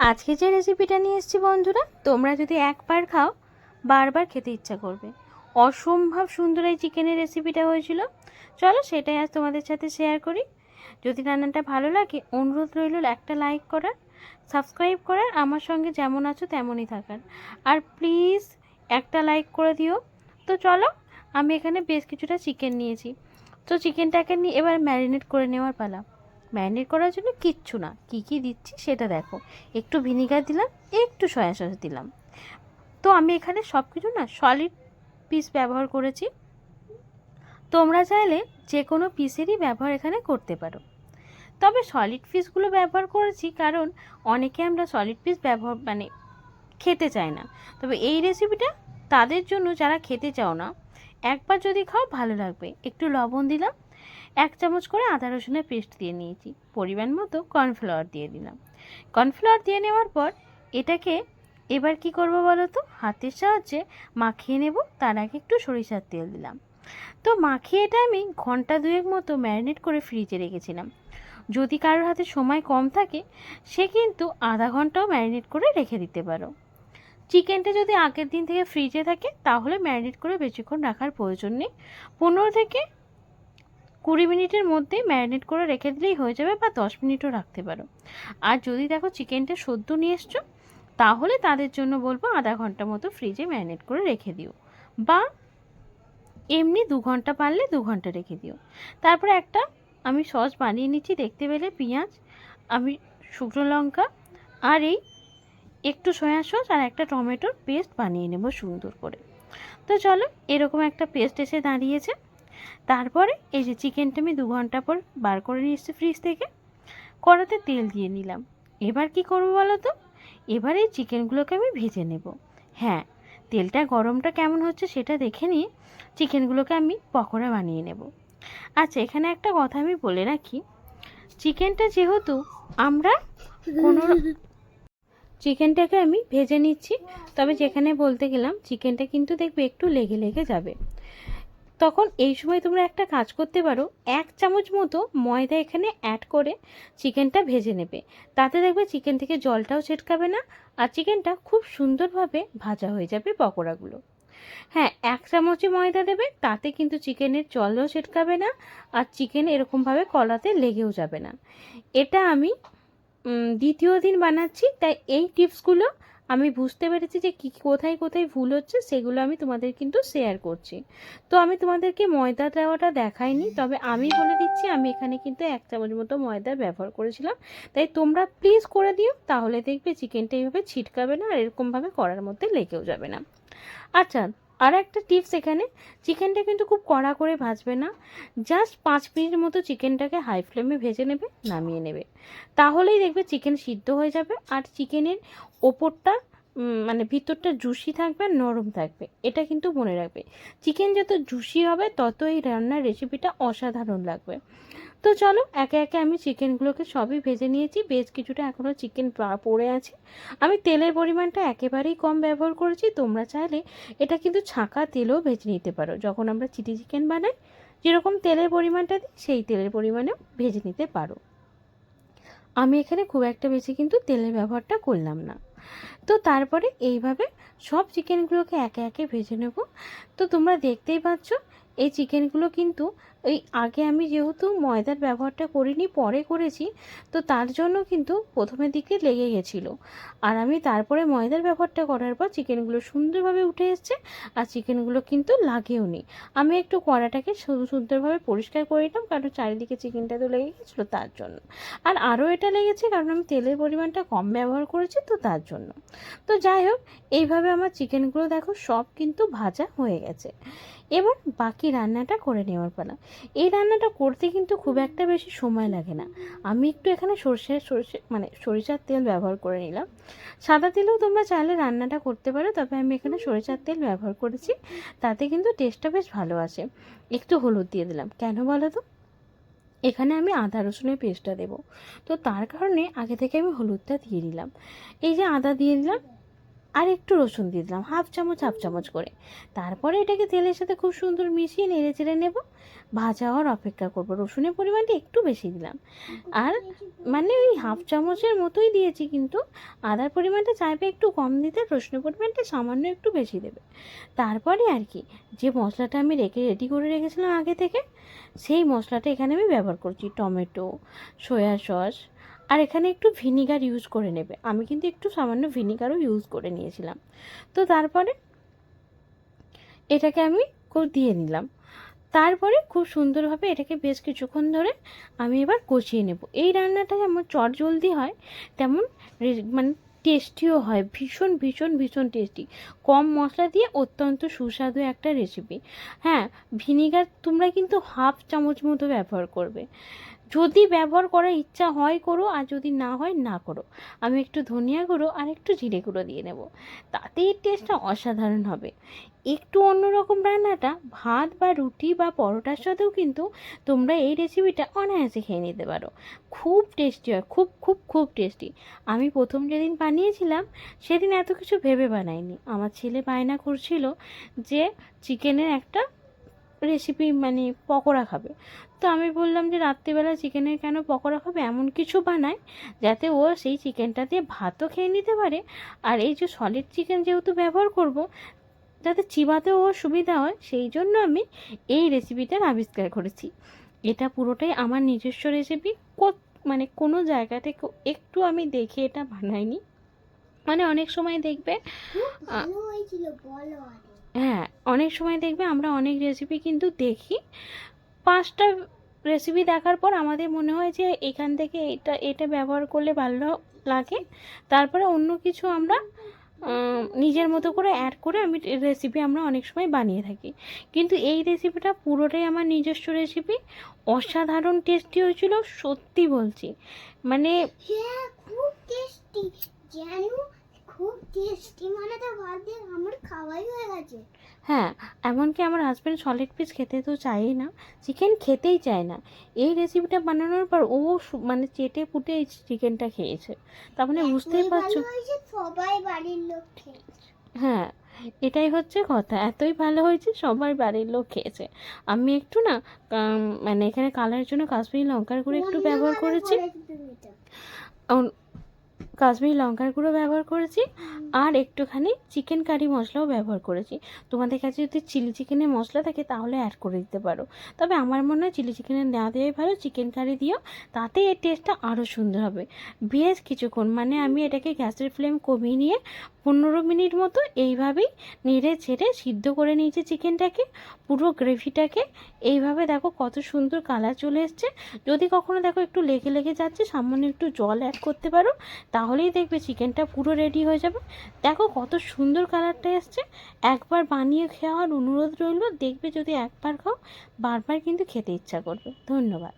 আজকে যে রেসিপিটা নিয়ে এসেছি বন্ধুরা, তোমরা যদি একবার খাও বারবার খেতে ইচ্ছা করবে। অসম্ভব সুন্দর এই চিকেনের রেসিপিটা হয়েছিল। চলো সেটাই আজ তোমাদের সাথে শেয়ার করি। যদি রান্নাটা ভালো লাগে অনুরোধ রইল একটা লাইক করার, সাবস্ক্রাইব করার, আমার সঙ্গে যেমন আছো তেমনই থাকার। আর প্লিজ একটা লাইক করে দিও। তো চলো, আমি এখানে বেশ কিছুটা চিকেন নিয়েছি। তো চিকেনটাকে নিয়ে এবার ম্যারিনেট করে নেওয়ার পালা। ম্যারিনেট করার জন্য কিচ্ছু না, কি কি দিচ্ছি সেটা দেখো। একটু ভিনিগার দিলাম, একটু সয়া সস দিলাম। তো আমি এখানে সব কিছু না সলিড পিস ব্যবহার করেছি। তোমরা চাইলে যে কোনো পিসেরই ব্যবহার এখানে করতে পারো, তবে সলিড পিসগুলো ব্যবহার করেছি কারণ অনেকে আমরা সলিড পিস ব্যবহার খেতে চায় না। তবে এই রেসিপিটা তাদের জন্য যারা খেতে চাও না, একবার যদি খাও ভালো লাগবে। একটু লবণ দিলাম, 1 চামচ করে আদা রসুনের পেস্ট দিয়ে নিয়েছি, পরিমাণ মতো কর্নফ্লাওয়ার দিয়ে দিলাম। কর্নফ্লাওয়ার দিয়ে নেওয়ার পর এটাকে এবার কি করব বলো তো, হাতের সাহায্যে মাখিয়ে নেব। তার আগে একটু সরিষার তেল দিলাম। তো মাখিয়ে এটা আমি ঘন্টা 2 মতো ম্যারিনেট করে ফ্রিজে রেখেছিলাম। যদি কারোর হাতে সময় কম থাকে সে কিন্তু আধা ঘন্টাও ম্যারিনেট করে রেখে দিতে পারো। চিকেনটা যদি আগের দিন থেকে ফ্রিজে থাকে তাহলে ম্যারিনেট করে বেশিক্ষণ রাখার প্রয়োজন নেই। 15 থেকে 20 মিনিটের মধ্যে ম্যারিনেট করে রেখে দিলেই হয়ে যাবে, বা 10 মিনিটও রাখতে পারো। আর যদি দেখো চিকেনটা সদ্য নিয়ে এসছো তাহলে তাদের জন্য বলবো আধা ঘন্টা মতো ফ্রিজে ম্যারিনেট করে রেখে দিও, বা এমনি 2 ঘন্টা পারলে 2 ঘন্টা রেখে দিও। তারপরে একটা আমি সস বানিয়ে নিচ্ছি, দেখতে পেলে পেঁয়াজ, আমি শুকনো লঙ্কা আর এই একটু সয়া সস আর একটা টমেটোর পেস্ট বানিয়ে নেব সুন্দর করে। তো চলো, এরকম একটা পেস্ট এসে দাঁড়িয়েছে। তারপরে এই যে চিকেনটা আমি 2 ঘন্টা পর বার করে নিয়ে এসেছি ফ্রিজ থেকে, কড়াতে তেল দিয়ে নিলাম। এবার কি করব বলো তো, এবার এই চিকেনগুলোকে আমি ভেজে নেব। হ্যাঁ, তেলটা গরমটা কেমন হচ্ছে সেটা দেখে নিয়ে চিকেনগুলোকে আমি পকোড়া বানিয়ে নেব। আচ্ছা, এখানে একটা কথা আমি বলে রাখি, চিকেনটা যেহেতু আমরা কোনো চিকেনটাকে আমি ভেজে নিচ্ছি, তবে যেখানে বলতে গেলাম চিকেনটা কিন্তু দেখবে একটু লেগে লেগে যাবে। তখন এই সময় তোমরা একটা কাজ করতে পারো, 1 চামচ মতো ময়দা এখানে অ্যাড করে চিকেনটা ভেজে নেবে। তাতে দেখবে চিকেন থেকে জলটাও ছিটকাবে না, আর চিকেনটা খুব সুন্দরভাবে ভাজা হয়ে যাবে পকোড়াগুলো। হ্যাঁ, 1 চামচই ময়দা দেবে, তাতে কিন্তু চিকেনের জলও ছিটকাবে না, আর চিকেন এরকমভাবে কলাতে লেগেও যাবে না। এটা আমি দ্বিতীয় দিন বানাচ্ছি, তাই এই টিপসগুলো আমি বুঝতে পেরেছি যে কী কোথায় কোথায় ভুল হচ্ছে, সেগুলো আমি তোমাদের কিন্তু শেয়ার করছি। তো আমি তোমাদেরকে ময়দা দেওয়াটা দেখাইনি, তবে আমি বলে দিচ্ছি আমি এখানে কিন্তু 1 চামচ মতো ময়দা ব্যবহার করেছিলাম। তাই তোমরা প্লিজ করে দিও, তাহলে দেখবে চিকেনটা এইভাবে ছিটকাবে না আর এরকমভাবে কড়ার মধ্যে লেগেও যাবে না। আচ্ছা, আর একটা টিপস এখানে, চিকেনটা কিন্তু খুব কড়া করে ভাজবে না, জাস্ট 5 মিনিট মতো চিকেনটাকে হাই ফ্লেমে ভেজে নেবে, নামিয়ে নেবে। তাহলেই দেখবে চিকেন সিদ্ধ হয়ে যাবে, আর চিকেনের ওপরটা ভিতরটা জুসি থাকবে আর নরম থাকবে। এটা কিন্তু মনে রাখবে, চিকেন যত জুসি হবে তত এই রান্নার রেসিপিটা অসাধারণ লাগবে। তো চলো, একে একে আমি চিকেনগুলোকে সবই ভেজে নিয়েছি, বেশ কিছুটা এখনও চিকেন পড়ে আছে। আমি তেলের পরিমাণটা একেবারেই কম ব্যবহার করেছি। তোমরা চাইলে এটা কিন্তু ছাঁকা তেলেও ভেজে নিতে পারো। যখন আমরা চিলি চিকেন বানাই যেরকম তেলের পরিমাণটা দিই সেই তেলের পরিমাণেও ভেজে নিতে পারো। আমি এখানে খুব একটা বেশি কিন্তু তেলের ব্যবহারটা করলাম না। তো তারপরে এইভাবে সব চিকেনগুলোকে একে একে ভেজে নেব। তো তোমরা দেখতেই পাচ্ছ এই চিকেনগুলো কিন্তু ওই আগে আমি যেহেতু ময়দার ব্যবহারটা করিনি, পরে করেছি, তো তার জন্য কিন্তু প্রথমের দিকে লেগে গেছিলো। আর আমি তারপরে ময়দার ব্যবহারটা করার পর চিকেনগুলো সুন্দরভাবে উঠে এসছে, আর চিকেনগুলো কিন্তু লাগেও নি। আমি একটু কড়াটাকে সুন্দরভাবে পরিষ্কার করে নিলাম, কারণ চারিদিকে চিকেনটা তো লেগে গেছিলো তার জন্য। আর আরও এটা লেগেছে কারণ আমি তেলের পরিমাণটা কম ব্যবহার করেছি, তো তার জন্য। তো যাই হোক, এইভাবে আমার চিকেনগুলো দেখো সব কিন্তু ভাজা হয়ে গেছে। এবার বাকি রান্নাটা করে নেওয়ার পালা। এই রান্নাটা করতে কিন্তু খুব একটা বেশি সময় লাগে না। আমি একটু এখানে সরিষার তেল ব্যবহার করে নিলাম। সাদা তেলেও তোমরা চাইলে রান্নাটা করতে পারো, তবে আমি এখানে সরিষার তেল ব্যবহার করেছি, তাতে কিন্তু টেস্টটা বেশ ভালো আসে। একটু হলুদ দিয়ে দিলাম, কেন বলো তো, এখানে আমি আদা রসুনের পেস্টটা দেবো, তো তার কারণে আগে থেকে আমি হলুদটা দিয়ে দিলাম। এই যে আদা দিয়ে দিলাম, আর একটু রসুন দিয়ে দিলাম, হাফ চামচ করে। তারপরে এটাকে তেলের সাথে খুব সুন্দর মিশিয়ে নেড়ে চেড়ে নেব, ভাজা হওয়ার অপেক্ষা করব। রসুনের পরিমাণটা একটু বেশি দিলাম, আর মানে ওই হাফ চামচের মতোই দিয়েছি, কিন্তু আদার পরিমাণটা চাইবে একটু কম দিতে, রসুনের পরিমাণটা সামান্য একটু বেশি দেবে। তারপরে আর কি, যে মশলাটা আমি রেডি করে রেখেছিলাম আগে থেকে, সেই মশলাটা এখানে আমি ব্যবহার করছি। টমেটো, সয়া সস, আর এখানে একটু ভিনিগার ইউজ করে নেবে। আমি কিন্তু একটু সামান্য ভিনিগারও ইউজ করে নিয়েছিলাম। তো তারপরে এটাকে আমি দিয়ে নিলাম। তারপরে খুব সুন্দরভাবে এটাকে বেশ কিছুক্ষণ ধরে আমি এবার কষিয়ে নেব। এই রান্নাটা যেমন চটজলদি হয়, তেমন মানে টেস্টিও হয়, ভীষণ ভীষণ ভীষণ টেস্টি। কম মশলা দিয়ে অত্যন্ত সুস্বাদু একটা রেসিপি। হ্যাঁ, ভিনিগার তোমরা কিন্তু হাফ চামচ মতো ব্যবহার করবে। যদি ব্যবহার করার ইচ্ছা হয় করো, আর যদি না হয় না করো। আমি একটু ধনিয়া গুঁড়ো আর একটু জিরে গুঁড়ো দিয়ে নেব, তাতেই টেস্টটা অসাধারণ হবে। একটু অন্যরকম রান্নাটা ভাত বা রুটি বা পরোটার সাথেও কিন্তু তোমরা এই রেসিপিটা অনায়াসে খেয়ে নিতে পারো। খুব টেস্টি হয়, খুব খুব খুব টেস্টি। আমি প্রথম যেদিন বানিয়েছিলাম সেদিন এত কিছু ভেবে বানাইনি। আমার ছেলে বায়না করছিল যে চিকেনের একটা রেসিপি মানে পকোড়া খাবে। তো আমি বললাম যে রাত্রিবেলা চিকেনের কেন পকোড়া খাবে, এমন কিছু বানায় যাতে ও সেই চিকেনটা দিয়ে ভাতও খেয়ে নিতে পারে, আর এই যে সলিড চিকেন যেহেতু ব্যবহার করব, যাতে চিবাতেও ওর সুবিধা হয়, সেই জন্য আমি এই রেসিপিটার আবিষ্কার করেছি। এটা পুরোটাই আমার নিজস্ব রেসিপি, মানে কোনো জায়গা থেকে একটু আমি দেখে এটা বানাইনি। মানে অনেক সময় দেখবে হ্যাঁ, অনেক সময় দেখবে আমরা অনেক রেসিপি কিন্তু দেখি, 5টা রেসিপি দেখার পর আমাদের মনে হয় যে এখান থেকে এটা এটা ব্যবহার করলে ভালো লাগে, তারপরে অন্য কিছু আমরা নিজের মতো করে অ্যাড করে রেসিপি আমরা অনেক সময় বানিয়ে থাকি। কিন্তু এই রেসিপিটা পুরোটাই আমার নিজস্ব রেসিপি, অসাধারণ টেস্টি হয়েছিল, সত্যি বলছি। মানে খুব টেস্টি, জানো, খুব টেস্টি, মানে তো ভাত দিয়ে আমার খাওয়াই হয়ে গেছে। হ্যাঁ, এমনকি আমার হাজব্যান্ড সলিড পিস খেতে তো চায়ই না, চিকেন খেতেই চায় না। এই রেসিপিটা বানানোর পর ও মানে চেটে পুটে এই চিকেনটা খেয়েছে। তার মানে বুঝতেই পারছো, সবাই বাড়ির লোক খেয়েছে। হ্যাঁ, এটাই হচ্ছে কথা, এতই ভালো হয়েছে সবার বাড়ির লোক খেয়েছে। আমি একটু না মানে এখানে কালারের জন্য কাশ্মীরি লঙ্কার গুঁড়ো একটু ব্যবহার করেছি, কাশ্মীরি লঙ্কার গুঁড়ো ব্যবহার করেছি, আর একটুখানি চিকেন কারি মশলাও ব্যবহার করেছি। তোমাদের কাছে যদি চিলি চিকেনের মশলা থাকে তাহলে অ্যাড করে দিতে পারো, তবে আমার মনে হয় চিলি চিকেনের না দেওয়াই ভালো, চিকেন কারি দিও, তাতে এর টেস্টটা আরও সুন্দর হবে। বেশ কিছুক্ষণ, মানে আমি এটাকে গ্যাসের ফ্লেম কমিয়ে নিয়ে 15 মিনিট মতো এইভাবেই নেড়ে ছেড়ে সিদ্ধ করে নিয়েছি চিকেনটাকে, পুরো গ্রেভিটাকে। এইভাবে দেখো কত সুন্দর কালার চলে এসছে। যদি কখনো দেখো একটু লেগে লেগে যাচ্ছে, সামান্য একটু জল অ্যাড করতে পারো, তাহলেই দেখবে চিকেনটা পুরো রেডি হয়ে যাবে। দেখো কত সুন্দর কালারটা এসছে। একবার বানিয়ে খাওয়ার অনুরোধ রইল, দেখবে যদি একবার খাও বারবার কিন্তু খেতে ইচ্ছা করবে। ধন্যবাদ।